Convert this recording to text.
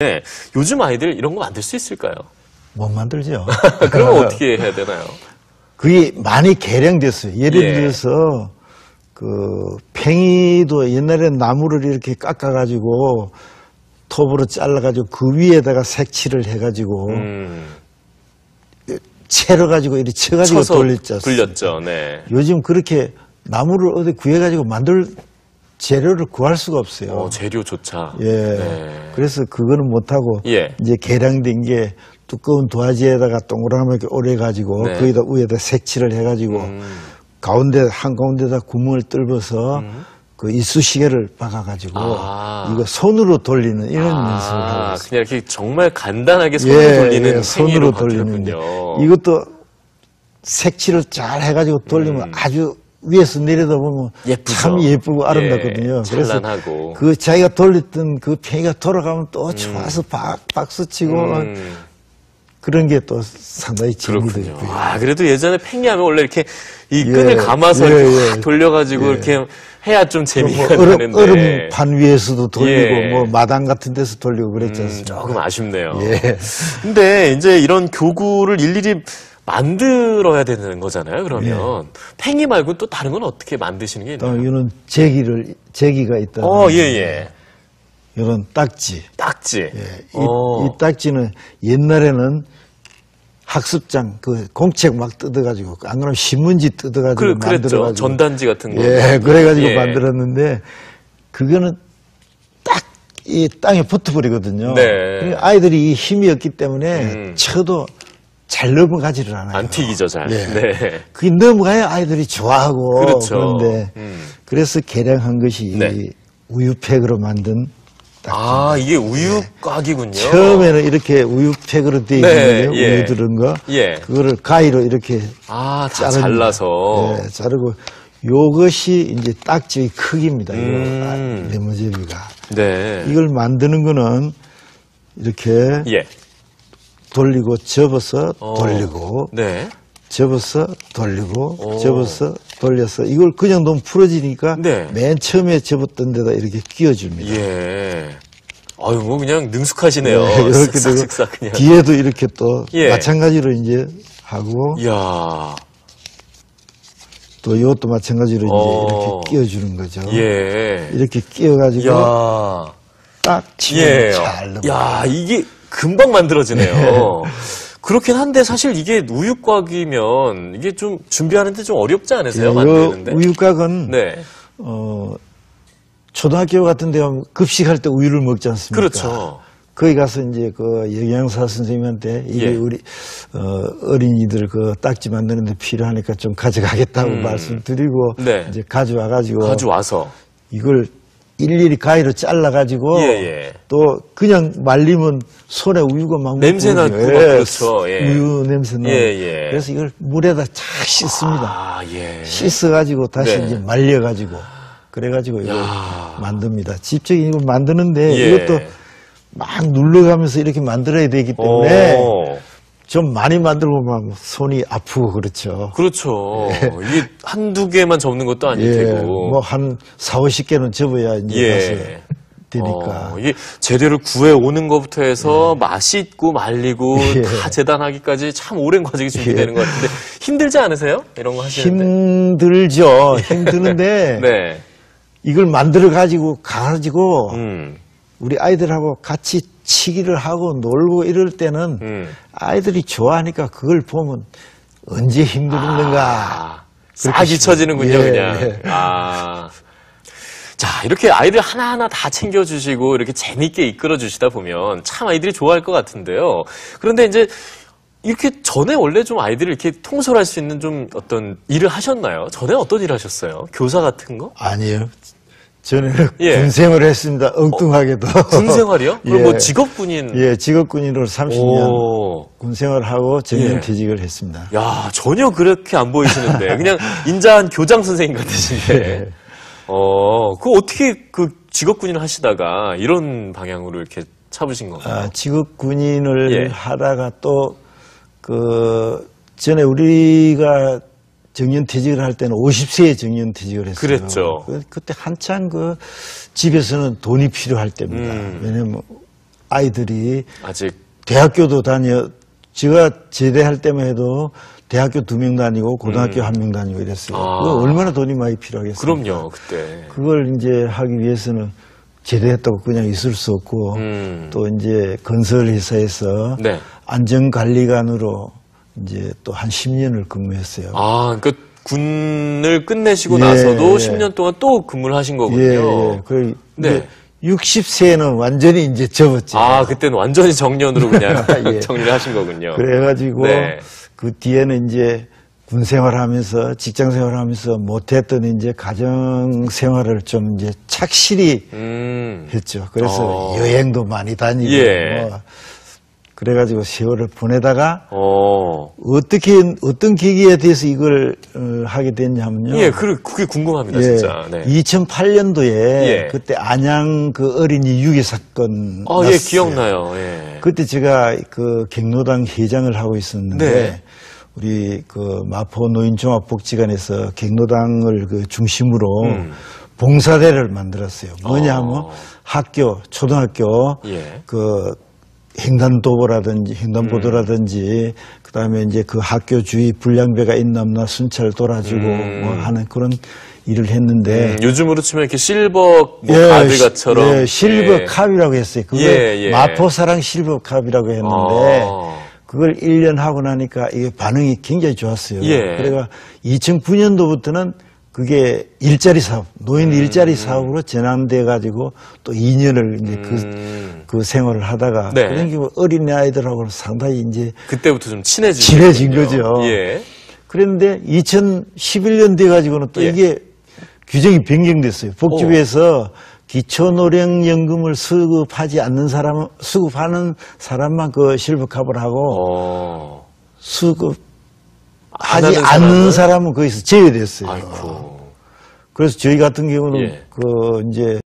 네, 요즘 아이들 이런 거 만들 수 있을까요? 못 만들죠. 그러면 어떻게 해야 되나요? 그게 많이 개량됐어요. 예를 들어서 그 팽이도 옛날에 나무를 이렇게 깎아가지고 톱으로 잘라가지고 그 위에다가 색칠을 해가지고 채려가지고 이렇게 쳐가지고 돌렸죠. 불렸죠. 네. 요즘 그렇게 나무를 어디 구해가지고 만들 재료를 구할 수가 없어요. 재료조차. 예. 네. 그래서 그거는 못하고 이제 개량된 게 두꺼운 도화지에다가 동그랗게 오려가지고 거기다 위에다 색칠을 해가지고 가운데 한가운데다 구멍을 뚫어서 그 이쑤시개를 박아가지고 이거 손으로 돌리는 이런 연습을 하고 있어요. 그냥 이렇게 정말 간단하게 손으로 돌리는 손으로 돌리는 이것도 색칠을 잘 해가지고 돌리면 아주 위에서 내려다보면 참 예쁘고 아름답거든요. 그래서 그 자기가 돌렸던 그 팽이가 돌아가면 또 좋아서 박수치고 그런 게 또 상당히 재미도 있고요. 그래도 예전에 팽이 하면 원래 이렇게 이 끈을 감아서 이렇게 확 돌려가지고 이렇게 해야 좀 재미가 나는데. 얼음판 위에서도 돌리고 뭐 마당 같은 데서 돌리고 그랬지 않습니까? 조금 아쉽네요. 근데 이제 이런 교구를 일일이 만들어야 되는 거잖아요, 그러면. 팽이 말고 또 다른 건 어떻게 만드시는 게 있나요? 이거는 제기가 있다. 이런 딱지. 이 딱지는 옛날에는 학습장, 그 공책 막 뜯어가지고, 안 그러면 신문지 뜯어가지고 만들어가지고. 전단지 같은 거. 그래가지고 만들었는데, 그거는 딱 이 땅에 붙어버리거든요. 아이들이 이 힘이 없기 때문에 쳐도 잘 넘어가지를 않아요. 안 튀기죠, 잘. 그게 넘어가야 아이들이 좋아하고. 그런데, 그래서 개량한 것이 이 우유팩으로 만든 딱지. 이게 우유곽이군요. 처음에는 이렇게 우유팩으로 되어 있는 거예요. 우유 들은 거. 그거를 가위로 이렇게 잘라서. 자르고 요것이 이제 딱지의 크기입니다. 레모제비가. 이걸 만드는 거는 이렇게 돌리고 접어서 돌리고 접어서 돌리고 접어서 돌려서 이걸 그냥 너무 풀어지니까 맨 처음에 접었던 데다 이렇게 끼워줍니다. 뭐 그냥 능숙하시네요. 이렇게 되고 그냥. 뒤에도 이렇게 또 마찬가지로 이제 하고 또 이것도 마찬가지로 이제 이렇게 끼워주는 거죠. 이렇게 끼워가지고 딱 치면 잘 넘어가요. 이게 금방 만들어지네요. 그렇긴 한데 사실 이게 우유곽이면 이게 좀 준비하는데 좀 어렵지 않으세요? 만드는데? 우유곽은 초등학교 같은 데 가면 급식할 때 우유를 먹지 않습니까? 그렇죠. 거기 가서 이제 그 영양사 선생님한테 이게 우리 어린이들 그 딱지 만드는데 필요하니까 좀 가져가겠다고 말씀드리고 이제 가져와서 이걸 일일이 가위로 잘라가지고 또 그냥 말리면 손에 우유가 막 냄새나고 그렇죠. 우유 냄새 나고 그래서 이걸 물에다 잘 씻습니다. 씻어가지고 다시 이제 말려가지고 그래가지고 이걸 만듭니다. 직접 이걸 만드는데 이것도 막 눌러가면서 이렇게 만들어야 되기 때문에 좀 많이 만들고 막 손이 아프고 그렇죠. 이게 한두 개만 접는 것도 아닐 테고. 뭐 한 4, 50개는 접어야 이제 가서 되니까. 이게 재료를 구해 오는 것부터 해서 맛있고 말리고 다 재단하기까지 참 오랜 과정이 준비되는 것 같은데 힘들지 않으세요? 이런 거 하시는데. 힘들죠. 힘드는데 이걸 만들어 가지고 우리 아이들하고 같이 치기를 하고 놀고 이럴 때는 아이들이 좋아하니까 그걸 보면 언제 힘들었는가. 싹 잊혀지는군요, 그냥. 자, 이렇게 아이들 하나하나 다 챙겨주시고 이렇게 재밌게 이끌어주시다 보면 참 아이들이 좋아할 것 같은데요. 그런데 이제 이렇게 전에 원래 좀 아이들을 이렇게 통솔할 수 있는 좀 어떤 일을 하셨나요? 전에 어떤 일 하셨어요? 교사 같은 거? 아니에요. 저는 군 생활을 했습니다. 엉뚱하게도. 군 생활이요? 그럼 뭐 직업군인? 직업군인으로 30년 군 생활을 하고 정년퇴직을 했습니다. 전혀 그렇게 안 보이시는데 그냥 인자한 교장 선생님 같으신데. 그 어떻게 그 직업군인을 하시다가 이런 방향으로 이렇게 잡으신 건가요? 직업군인을 하다가 또 전에 우리가 정년퇴직을 할 때는 50세에 정년퇴직을 했어요. 그랬죠. 그때 한창 집에서는 돈이 필요할 때입니다. 왜냐면 아이들이 아직 대학교도 제가 제대할 때만 해도 대학교 2명 다니고 고등학교 1명 다니고 이랬어요. 그거 얼마나 돈이 많이 필요하겠어요. 그럼요, 그때. 그걸 이제 하기 위해서는 제대했다고 그냥 있을 수 없고 또 이제 건설회사에서 네. 안전관리관으로 이제 또 한 10년을 근무했어요. 아, 그러니까 군을 끝내시고 나서도 10년 동안 또 근무를 하신 거군요. 예. 네. 60세는 완전히 이제 접었죠. 아, 그때는 완전히 정년으로 그냥 예. 정리를 하신 거군요. 그래가지고 네. 그 뒤에는 이제 군 생활하면서 직장 생활하면서 못했던 이제 가정 생활을 좀 이제 착실히 했죠. 그래서 여행도 많이 다니고 예. 뭐 그래가지고 세월을 보내다가 어떤 계기에 대해서 이걸 하게 됐냐면요. 예, 그게 궁금합니다, 진짜. 네. 2008년도에 예. 그때 안양 그 어린이 유괴 사건 났어요. 예, 기억나요. 예. 그때 제가 그 경로당 회장을 하고 있었는데 네. 우리 그 마포 노인종합복지관에서 경로당을 그 중심으로 봉사대를 만들었어요. 뭐냐면 학교, 초등학교 예. 그 횡단도보라든지 횡단보도라든지 그다음에 이제 그 학교 주위 불량배가 있나 없나 순찰 돌아주고 뭐 하는 그런 일을 했는데 요즘으로 치면 이렇게 실버 가드가처럼 예, 실버 캅이라고 했어요. 그걸 마포사랑 실버 캅이라고 했는데 그걸 1년 하고 나니까 이게 반응이 굉장히 좋았어요. 예. 그래가 2009년도부터는 그게 일자리 사업, 노인 일자리 사업으로 전환돼 가지고 또 2년을 이제 그 생활을 하다가 네. 그러니까 어린 아이들하고 상당히 이제 그때부터 좀 친해진 거죠. 예. 그런데 2011년 돼 가지고는 또 예. 이게 규정이 변경됐어요. 복지부에서 기초노령연금을 수급하는 사람만 그 실버캅을 하고 수급하지 않는 사람은 거기서 제외됐어요. 아이고. 그래서 저희 같은 경우는 예. 그 이제